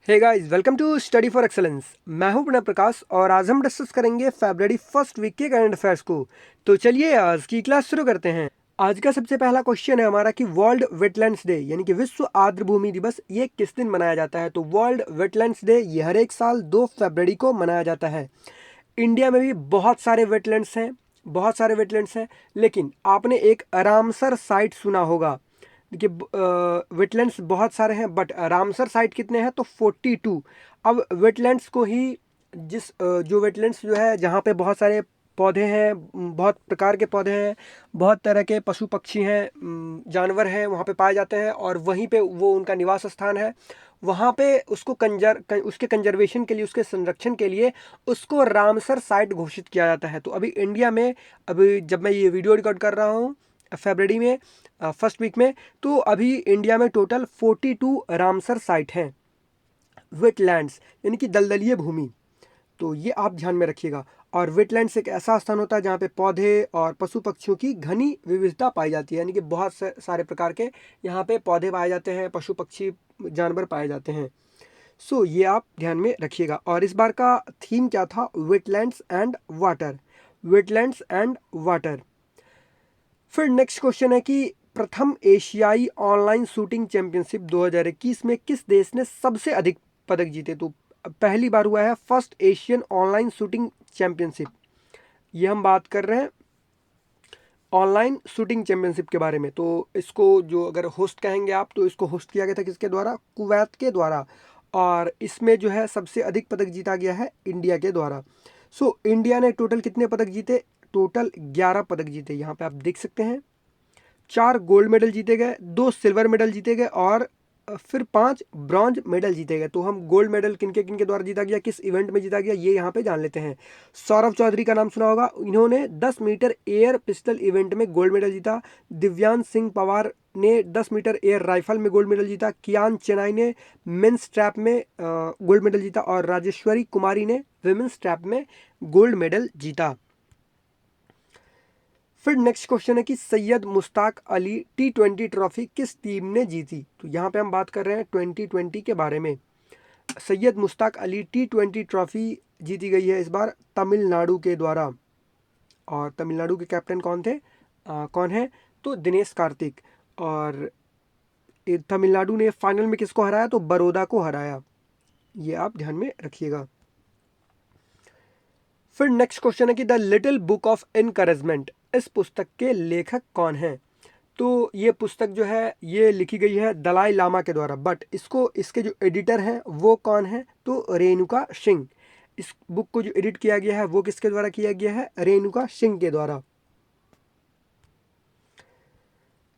Hey guys, welcome to study for excellence. मैं हूं प्रणव प्रकाश और आज हम डिस्कस करेंगे फरवरी फर्स्ट वीक के करंट अफेयर्स को। तो चलिए आज की क्लास शुरू करते हैं। आज का सबसे पहला क्वेश्चन है हमारा कि वर्ल्ड वेटलैंड्स डे यानी कि विश्व आर्द्र भूमि दिवस ये किस दिन मनाया जाता है। तो वर्ल्ड वेटलैंड्स डे ये हर एक साल 2 फरवरी को मनाया जाता है। इंडिया में भी बहुत सारे वेटलैंड्स हैं, लेकिन आपने एक रामसर साइट सुना होगा। देखिए, वेटलैंड्स बहुत सारे हैं बट रामसर साइट कितने हैं तो 42। अब वेटलैंड्स को ही जो वेटलैंड्स जो है जहाँ पे बहुत सारे पौधे हैं, बहुत प्रकार के पौधे हैं, बहुत तरह के पशु पक्षी हैं, जानवर हैं, वहाँ पे पाए जाते हैं और वहीं पे वो उनका निवास स्थान है। वहाँ पे उसके कंजर्वेशन के लिए, उसके संरक्षण के लिए उसको रामसर साइट घोषित किया जाता है। तो अभी इंडिया में, अभी जब मैं ये वीडियो रिकॉर्ड कर रहा हूँ फरवरी में, फर्स्ट वीक में, तो अभी इंडिया में टोटल 42 रामसर साइट हैं, वेटलैंड्स यानी कि दलदलीय भूमि। तो ये आप ध्यान में रखिएगा। और वेटलैंड्स एक ऐसा स्थान होता है जहाँ पे पौधे और पशु पक्षियों की घनी विविधता पाई जाती है, यानी कि बहुत सारे प्रकार के यहाँ पे पौधे पाए जाते हैं, पशु पक्षी जानवर पाए जाते हैं। सो ये आप ध्यान में रखिएगा। और इस बार का थीम क्या था? Wetlands and water. Wetlands and water. फिर नेक्स्ट क्वेश्चन है कि प्रथम एशियाई ऑनलाइन शूटिंग चैंपियनशिप 2021 में किस देश ने सबसे अधिक पदक जीते? तो पहली बार हुआ है first Asian online shooting championship. ये हम बात कर रहे हैं ऑनलाइन शूटिंग चैंपियनशिप के बारे में। तो इसको जो अगर होस्ट कहेंगे आप, तो इसको होस्ट किया गया था किसके द्वारा? कुवैत के द्वारा। और इसमें जो है सबसे अधिक पदक जीता गया है इंडिया के द्वारा। सो इंडिया ने टोटल कितने पदक जीते? टोटल 11 पदक जीते। यहाँ पे आप देख सकते हैं 4 गोल्ड मेडल जीते गए, 2 सिल्वर मेडल जीते गए और फिर 5 ब्रॉन्ज मेडल जीते गए। तो हम गोल्ड मेडल किनके किनके द्वारा जीता गया, किस इवेंट में जीता गया, ये यहाँ पे जान लेते हैं। सौरभ चौधरी का नाम सुना होगा, इन्होंने 10 मीटर एयर पिस्टल इवेंट में गोल्ड मेडल जीता। दिव्यांश सिंह पवार ने 10 मीटर एयर राइफल में गोल्ड मेडल जीता। कियान चेनाई ने मेंस ट्रैप में गोल्ड मेडल जीता और राजेश्वरी कुमारी ने विमेंस ट्रैप में गोल्ड मेडल जीता। फिर नेक्स्ट क्वेश्चन है कि सैयद मुश्ताक अली T20 ट्रॉफी किस टीम ने जीती? तो यहाँ पे हम बात कर रहे हैं 2020 के बारे में। सैयद मुश्ताक अली T20 ट्रॉफी जीती गई है इस बार तमिलनाडु के द्वारा। और तमिलनाडु के कैप्टन कौन थे? कौन है? तो दिनेश कार्तिक। और तमिलनाडु ने फाइनल में किसको हराया? तो बड़ौदा को हराया। ये आप ध्यान में रखिएगा। फिर नेक्स्ट क्वेश्चन है कि the little book of encouragement, इस पुस्तक के लेखक कौन हैं? तो ये पुस्तक जो है ये लिखी गई है दलाई लामा के द्वारा, बट इसके जो एडिटर हैं वो कौन है? तो रेणुका सिंह। इस बुक को जो एडिट किया गया है वो किसके द्वारा किया गया है? रेणुका सिंह के द्वारा।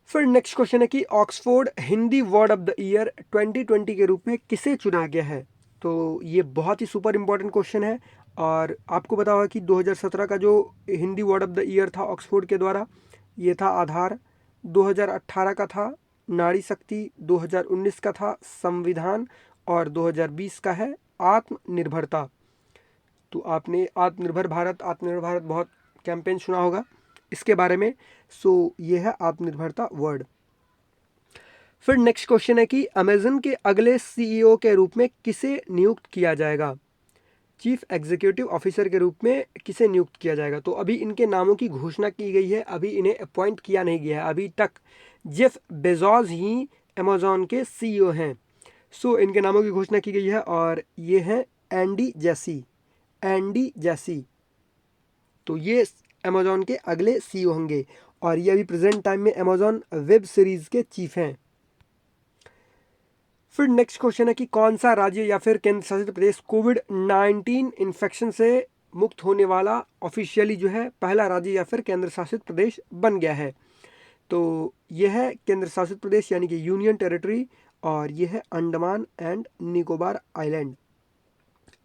फिर नेक्स्ट क्वेश्चन है कि Oxford Hindi word of the year 2020 के रूप में किसे चुना गया है? तो ये बहुत ही सुपर इंपॉर्टेंट क्वेश्चन है। और आपको पता होगा कि 2017 का जो Hindi word of the year था ऑक्सफोर्ड के द्वारा, ये था आधार। 2018 का था नारी शक्ति। 2019 का था संविधान। और 2020 का है आत्मनिर्भरता। तो आपने आत्मनिर्भर भारत बहुत कैंपेन सुना होगा इसके बारे में। सो ये है आत्मनिर्भरता वर्ड। फिर नेक्स्ट क्वेश्चन है कि अमेजन के अगले सीईओ के रूप में किसे नियुक्त किया जाएगा? चीफ एग्जीक्यूटिव ऑफिसर के रूप में किसे नियुक्त किया जाएगा? तो अभी इनके नामों की घोषणा की गई है, अभी इन्हें अपॉइंट किया नहीं गया है अभी तक। जेफ बेजोस ही अमेजॉन के सीईओ हैं। सो इनके नामों की घोषणा की गई है और ये हैं एंडी जैसी। तो ये अमेजॉन के अगले सीईओ होंगे और ये अभी प्रेजेंट टाइम में अमेजॉन वेब सीरीज के चीफ हैं। फिर नेक्स्ट क्वेश्चन है कि कौन सा राज्य या फिर केंद्र शासित प्रदेश कोविड-19 इन्फेक्शन से मुक्त होने वाला ऑफिशियली जो है पहला राज्य या फिर केंद्र शासित प्रदेश बन गया है? तो यह है केंद्र शासित प्रदेश यानी कि यूनियन टेरिटरी, और यह है अंडमान एंड निकोबार आइलैंड।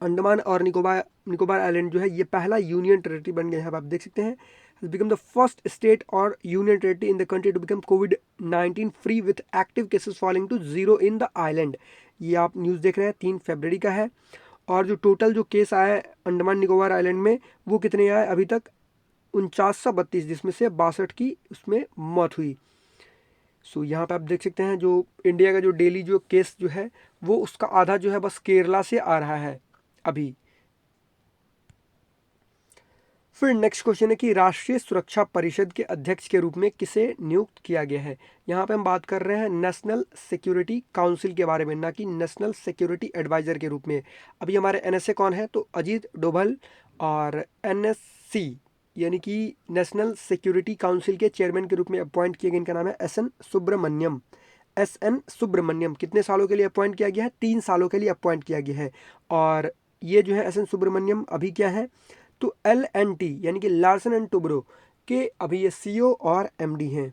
अंडमान और निकोबार आइलैंड जो है ये पहला यूनियन टेरिटरी बन गया है। आप देख सकते हैं has become the first state or union territory in the country to become COVID-19 free with active cases falling to 0 in the island। ये आप न्यूज़ देख रहे हैं 3 फरवरी का है। और जो टोटल जो केस आया है अंडमान निकोबार आइलैंड में वो कितने आए अभी तक? 4932, जिसमें से 62 की उसमें मौत हुई। सो यहाँ पे आप देख सकते हैं जो इंडिया का जो डेली जो केस जो है वो उसका आधा जो है बस केरला से आ रहा है अभी। फिर नेक्स्ट क्वेश्चन है कि राष्ट्रीय सुरक्षा परिषद के अध्यक्ष के रूप में किसे नियुक्त किया गया है। यहाँ पे हम बात कर रहे हैं नेशनल सिक्योरिटी काउंसिल के बारे में, ना कि नेशनल सिक्योरिटी एडवाइजर के रूप में। अभी हमारे एनएसए कौन है, तो अजीत डोभाल, और एनएससी यानी कि नेशनल सिक्योरिटी काउंसिल के चेयरमैन के रूप में अपॉइंट किए गए, इनका नाम है एसएन सुब्रमण्यम। एसएन सुब्रमण्यम कितने सालों के लिए अपॉइंट किया गया है, 3 सालों के लिए अपॉइंट किया गया है। और ये जो है एसएन सुब्रमण्यम अभी क्या है, तो LNT यानी कि लार्सन एंड टुब्रो के अभी ये CEO और MD हैं।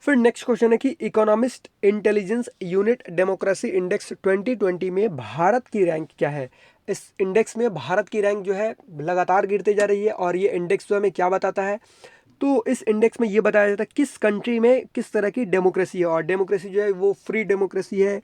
फिर नेक्स्ट क्वेश्चन है कि economist intelligence unit democracy index 2020 में भारत की रैंक क्या है। इस इंडेक्स में भारत की रैंक जो है लगातार गिरते जा रही है, और ये इंडेक्स जो हमें क्या बताता है, तो इस इंडेक्स में ये बताया जाता है किस कंट्री में किस तरह की डेमोक्रेसी है, और डेमोक्रेसी जो है वो फ्री डेमोक्रेसी है,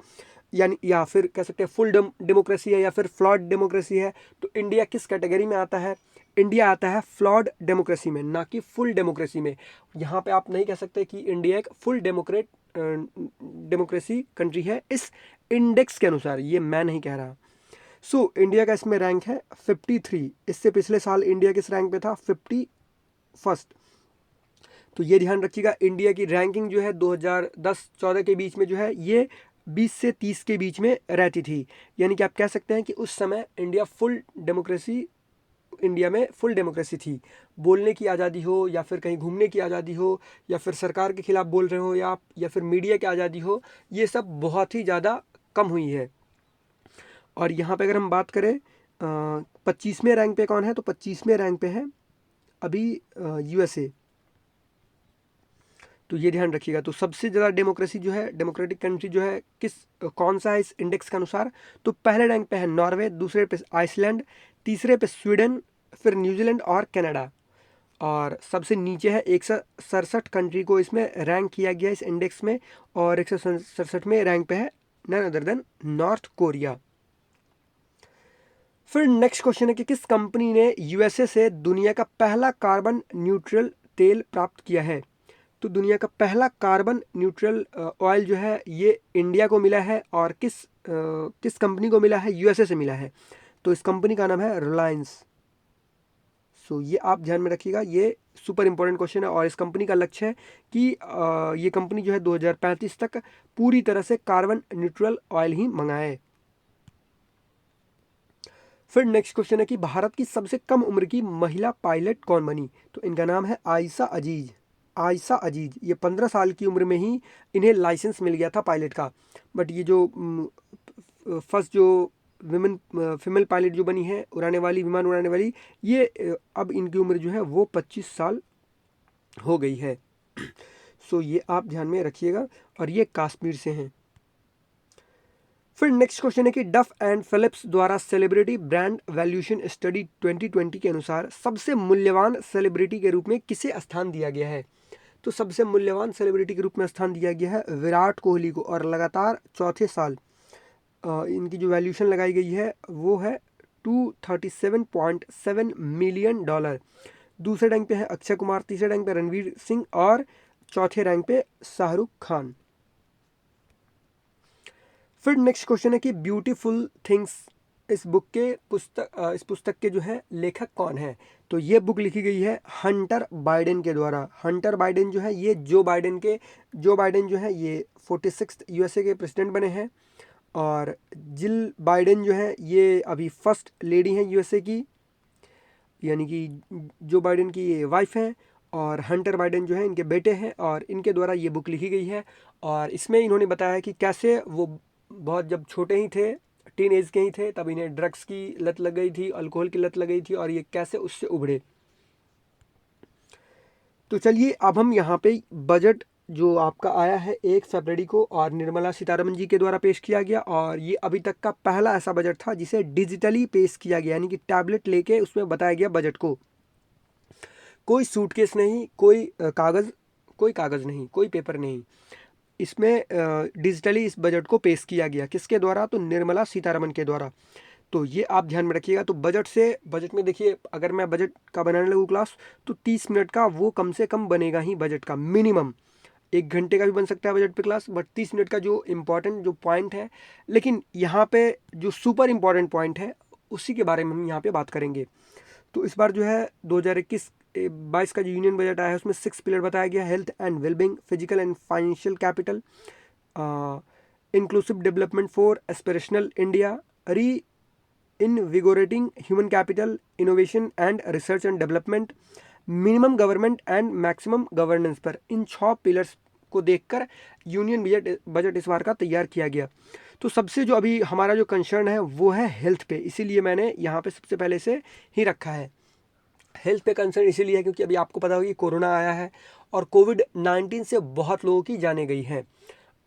यानी या फिर कह सकते हैं फुल डेमोक्रेसी है, या फिर फ्लॉड डेमोक्रेसी है। तो इंडिया किस कैटेगरी में आता है, इंडिया आता है फ्लॉड डेमोक्रेसी में, ना कि फुल डेमोक्रेसी में। यहाँ पे आप नहीं कह सकते कि इंडिया एक फुल डेमोक्रेसी कंट्री है इस इंडेक्स के अनुसार, ये मैं नहीं कह रहा। सो इंडिया का इसमें रैंक है 53। इससे पिछले साल इंडिया किस रैंक पे था, 51st। तो ये ध्यान रखिएगा, इंडिया की रैंकिंग जो है 2010-14 के बीच में जो है ये 20 से 30 के बीच में रहती थी। यानी कि आप कह सकते हैं कि उस समय इंडिया में फुल डेमोक्रेसी थी। बोलने की आज़ादी हो, या फिर कहीं घूमने की आज़ादी हो, या फिर सरकार के खिलाफ बोल रहे हो, या फिर मीडिया की आज़ादी हो, ये सब बहुत ही ज़्यादा कम हुई है। और यहाँ पे अगर हम बात करें 25वें रैंक पे कौन है, तो 25वें रैंक पे है अभी USA। तो ये ध्यान रखिएगा। तो सबसे ज़्यादा डेमोक्रेसी जो है, डेमोक्रेटिक कंट्री जो है कौन सा है इस इंडेक्स के अनुसार, तो पहले रैंक पे है नॉर्वे, दूसरे पे आइसलैंड, तीसरे पे स्वीडन, फिर न्यूजीलैंड और कनाडा, और सबसे नीचे है 167 कंट्री को इसमें रैंक किया गया इस इंडेक्स में, और 167वें रैंक पे है none other than North Korea. फिर नेक्स्ट क्वेश्चन है कि किस कंपनी ने USA से दुनिया का पहला कार्बन न्यूट्रल तेल प्राप्त किया है। तो दुनिया का पहला कार्बन न्यूट्रल ऑयल जो है ये इंडिया को मिला है, और किस कंपनी को मिला है, USA से मिला है। तो इस कंपनी का नाम है रिलायंस। सो ये आप ध्यान में रखिएगा, ये सुपर इंपॉर्टेंट क्वेश्चन है, और इस कंपनी का लक्ष्य है कि ये कंपनी जो है 2035 तक पूरी तरह से कार्बन न्यूट्रल ऑयल ही मंगाए। फिर नेक्स्ट क्वेश्चन है कि भारत की सबसे कम उम्र की महिला पायलट कौन बनी। तो इनका नाम है आयशा अजीज। आयशा अजीज ये 15 साल की उम्र में ही इन्हें लाइसेंस मिल गया था पायलट का। बट ये जो फर्स्ट जो फीमेल पायलट जो बनी है विमान उड़ाने वाली, ये अब इनकी उम्र जो है वो 25 साल हो गई है। सो ये आप ध्यान में रखिएगा, और ये कश्मीर से हैं। फिर नेक्स्ट क्वेश्चन है कि डफ एंड फिलिप्स द्वारा सेलिब्रिटी ब्रांड वैल्यूएशन स्टडी 2020 के अनुसार सबसे मूल्यवान सेलिब्रिटी के रूप में किसे स्थान दिया गया है। तो सबसे मूल्यवान सेलिब्रिटी के रूप में स्थान दिया गया है विराट कोहली को, और लगातार चौथे साल इनकी जो वैल्यूएशन लगाई गई है वो है $237.7 मिलियन। दूसरे रैंक पे है अक्षय कुमार, तीसरे रैंक पे रणवीर सिंह, और चौथे रैंक पे शाहरुख खान। फिर नेक्स्ट क्वेश्चन है कि ब्यूटीफुल थिंग्स इस पुस्तक के जो है लेखक कौन है। तो ये बुक लिखी गई है हंटर बाइडेन के द्वारा। हंटर बाइडेन जो है ये जो बाइडेन जो है ये 46th USA के प्रेसिडेंट बने हैं, और जिल बाइडेन जो है ये अभी फर्स्ट लेडी हैं USA की, यानी कि जो बाइडेन की ये वाइफ हैं, और हंटर बाइडेन जो है इनके बेटे हैं, और इनके द्वारा ये बुक लिखी गई है। और इसमें इन्होंने बताया कि कैसे वो बहुत जब छोटे ही थे, टीन एज के ही थे, तब इन्हें ड्रग्स की लत लग गई थी, अल्कोहल की लत लग गई थी, और ये कैसे उससे उभरे। तो चलिए अब हम यहाँ पे बजट जो आपका आया है 1 फरवरी को, और निर्मला सीतारमन जी के द्वारा पेश किया गया, और ये अभी तक का पहला ऐसा बजट था जिसे डिजिटली पेश किया गया, यानी कि टैबलेट लेके उसमें बताया गया बजट को। कोई सूटकेस नहीं, कोई कागज़ नहीं, कोई पेपर नहीं, इसमें डिजिटली इस बजट को पेश किया गया। किसके द्वारा, तो निर्मला सीतारमन के द्वारा। तो ये आप ध्यान में रखिएगा। तो बजट में देखिए, अगर मैं बजट का बनाने लगूँ क्लास तो 30 मिनट का वो कम से कम बनेगा ही बजट का मिनिमम। 1 घंटे का भी बन सकता है बजट पे क्लास, बट 30 मिनट का जो इम्पॉर्टेंट जो पॉइंट है, लेकिन यहाँ पे जो सुपर इम्पॉर्टेंट पॉइंट है उसी के बारे में हम यहाँ पे बात करेंगे। तो इस बार जो है 2021-22 का जो यूनियन बजट आया है उसमें 6 पिलर बताया गया: health and wellbeing, physical and financial capital, inclusive development for aspirational India, reinvigorating human capital, innovation and research and development, minimum government and maximum governance पर। इन 6 पिलर्स को देखकर यूनियन बजट इस बार का तैयार किया गया। तो सबसे जो अभी हमारा जो कंसर्न है वो है हेल्थ पे, इसीलिए मैंने यहाँ पे सबसे पहले से ही रखा है। हेल्थ पे कंसर्न इसीलिए है क्योंकि अभी आपको पता होगा कि कोरोना आया है और कोविड-19 से बहुत लोगों की जानें गई हैं।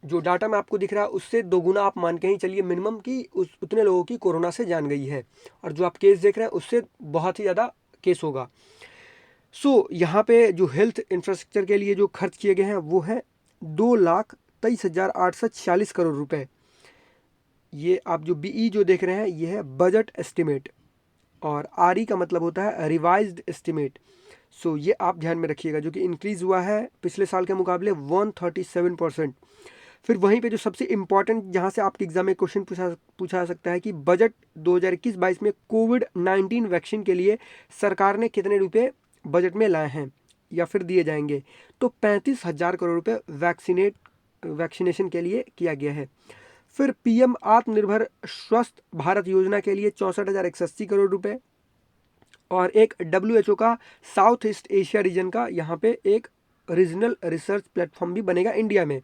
जो डाटा में आपको दिख रहा है उससे 2 गुना आप मान के ही चलिए मिनिमम कि उतने लोगों की कोरोना से जान गई है, और जो आप केस देख रहे हैं उससे बहुत ही ज़्यादा केस होगा। यहाँ पे जो हेल्थ इंफ्रास्ट्रक्चर के लिए जो खर्च किए गए हैं वो है 2,23,846 करोड़ रुपए। ये आप जो बीई जो देख रहे हैं ये है बजट एस्टिमेट, और आरई का मतलब होता है रिवाइज्ड एस्टिमेट। ये आप ध्यान में रखिएगा, जो कि इंक्रीज़ हुआ है पिछले साल के मुकाबले 137%। फिर वहीं पे जो सबसे इम्पॉर्टेंट जहाँ से आपके एग्जाम में क्वेश्चन पूछा जा सकता है कि बजट 2021-22 में कोविड-19 वैक्सीन के लिए सरकार ने कितने रुपए बजट में लाए हैं या फिर दिए जाएंगे। तो 35,000 करोड़ रुपए वैक्सीनेशन के लिए किया गया है। फिर पीएम आत्मनिर्भर स्वस्थ भारत योजना के लिए 64,180 करोड़ रुपए, और एक WHO का साउथ ईस्ट एशिया रीजन का यहाँ पे एक रीजनल रिसर्च प्लेटफॉर्म भी बनेगा इंडिया में।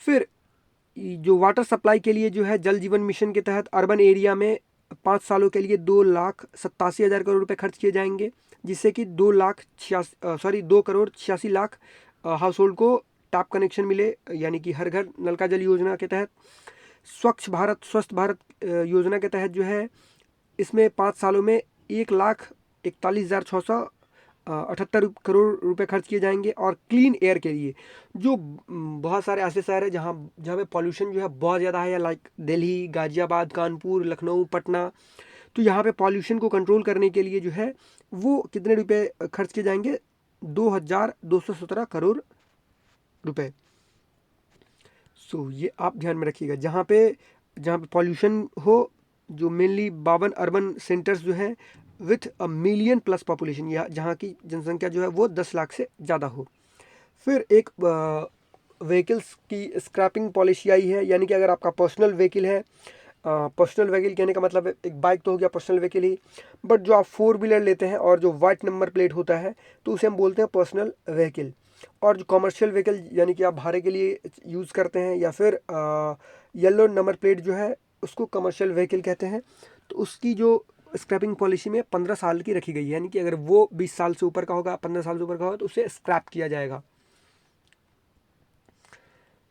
फिर जो वाटर सप्लाई के लिए जो है जल जीवन मिशन के तहत अर्बन एरिया में 5 सालों के लिए 2,87,000 करोड़ रुपए खर्च किए जाएंगे, जिससे कि 2,86,000 हाउस होल्ड को टैप कनेक्शन मिले, यानी कि हर घर नल का जल योजना के तहत। स्वच्छ भारत स्वस्थ भारत योजना के तहत जो है इसमें 5 सालों में 1,41,678 करोड़ रुपए खर्च किए जाएंगे। और क्लीन एयर के लिए जो बहुत सारे ऐसे शहर हैं जहाँ पे पॉल्यूशन जो है बहुत ज़्यादा है, लाइक दिल्ली, गाज़ियाबाद, कानपुर, लखनऊ, पटना, तो यहाँ पे पॉल्यूशन को कंट्रोल करने के लिए जो है वो कितने रुपए खर्च किए जाएंगे? 2,217 करोड़ रुपए। ये आप ध्यान में रखिएगा। जहाँ पे पॉल्यूशन हो, जो मेनली 52 अर्बन सेंटर्स जो हैं with a million plus population, या जहाँ की जनसंख्या जो है वो 10 लाख से ज़्यादा हो। फिर एक व्हीकल्स की स्क्रैपिंग पॉलिसी आई है, यानी कि अगर आपका पर्सनल व्हीकल है, पर्सनल व्हीकल कहने का मतलब एक बाइक तो हो गया पर्सनल व्हीकल ही, बट जो आप 4 व्हीलर लेते हैं और जो वाइट नंबर प्लेट होता है तो उसे हम बोलते हैं पर्सनल व्हीकल। और जो कमर्शियल व्हीकल यानी कि आप भाड़े के लिए यूज़ करते हैं, या फिर येलो नंबर प्लेट जो है उसको कमर्शियल व्हीकल कहते हैं, तो उसकी जो स्क्रैपिंग पॉलिसी में 15 साल की रखी गई है, यानी कि अगर वो 20 साल से ऊपर का होगा, 15 साल से ऊपर का होगा तो उसे स्क्रैप किया जाएगा।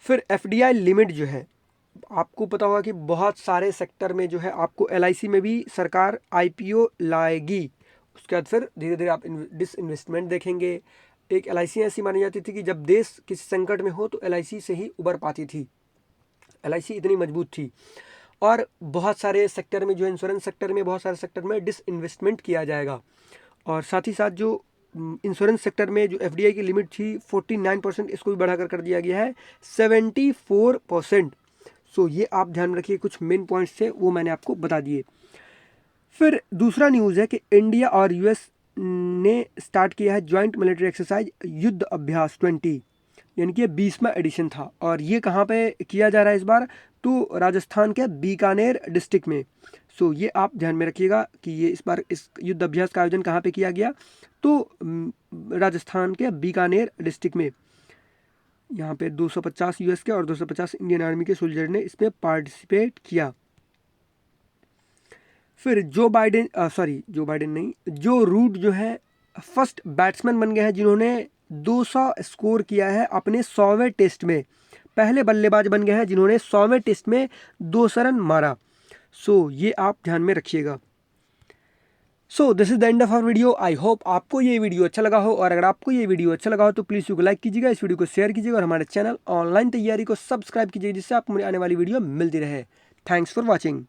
फिर एफडीआई लिमिट जो है, आपको पता होगा कि बहुत सारे सेक्टर में जो है आपको एलआईसी में भी सरकार आईपीओ लाएगी, उसके बाद फिर धीरे धीरे आप डिसइन्वेस्टमेंट देखेंगे। एक एलआईसी ऐसी मानी जाती थी कि जब देश किसी संकट में हो तो एलआईसी से ही उबर पाती थी, एलआईसी इतनी मजबूत थी। और बहुत सारे सेक्टर में जो इंश्योरेंस सेक्टर में बहुत सारे सेक्टर में डिसइन्वेस्टमेंट किया जाएगा। और साथ ही साथ जो इंश्योरेंस सेक्टर में जो एफडीआई की लिमिट थी 49%, इसको भी बढ़ाकर कर दिया गया है 74%। ये आप ध्यान रखिए, कुछ मेन पॉइंट्स थे वो मैंने आपको बता दिए। फिर दूसरा न्यूज़ है कि इंडिया और यूएस ने स्टार्ट किया है ज्वाइंट मिलिट्री एक्सरसाइज युद्ध अभ्यास 20, यानी कि 20वां एडिशन था। और ये कहाँ पे किया जा रहा है इस बार? तो राजस्थान के बीकानेर डिस्ट्रिक्ट में। ये आप ध्यान में रखिएगा कि ये इस बार इस युद्ध अभ्यास का आयोजन कहाँ पे किया गया, तो राजस्थान के बीकानेर डिस्ट्रिक्ट में। यहाँ पे 250 यूएस के और 250 इंडियन आर्मी के सोल्जर ने इसमें पार्टिसिपेट किया। फिर जो रूट जो है फर्स्ट बैट्समैन बन गए हैं जिन्होंने 200 स्कोर किया है अपने 100वें टेस्ट में। पहले बल्लेबाज बन गए हैं जिन्होंने 100वें टेस्ट में 200 रन मारा। ये आप ध्यान में रखिएगा। This is the end of our video. I hope आपको ये वीडियो अच्छा लगा हो, और अगर आपको ये वीडियो अच्छा लगा हो तो प्लीज़ इसको लाइक कीजिएगा, इस वीडियो को शेयर कीजिएगा, और हमारे चैनल ऑनलाइन तैयारी को सब्सक्राइब कीजिएगा, जिससे आपको मेरी आने वाली वीडियो मिलती रहे। Thanks for watching.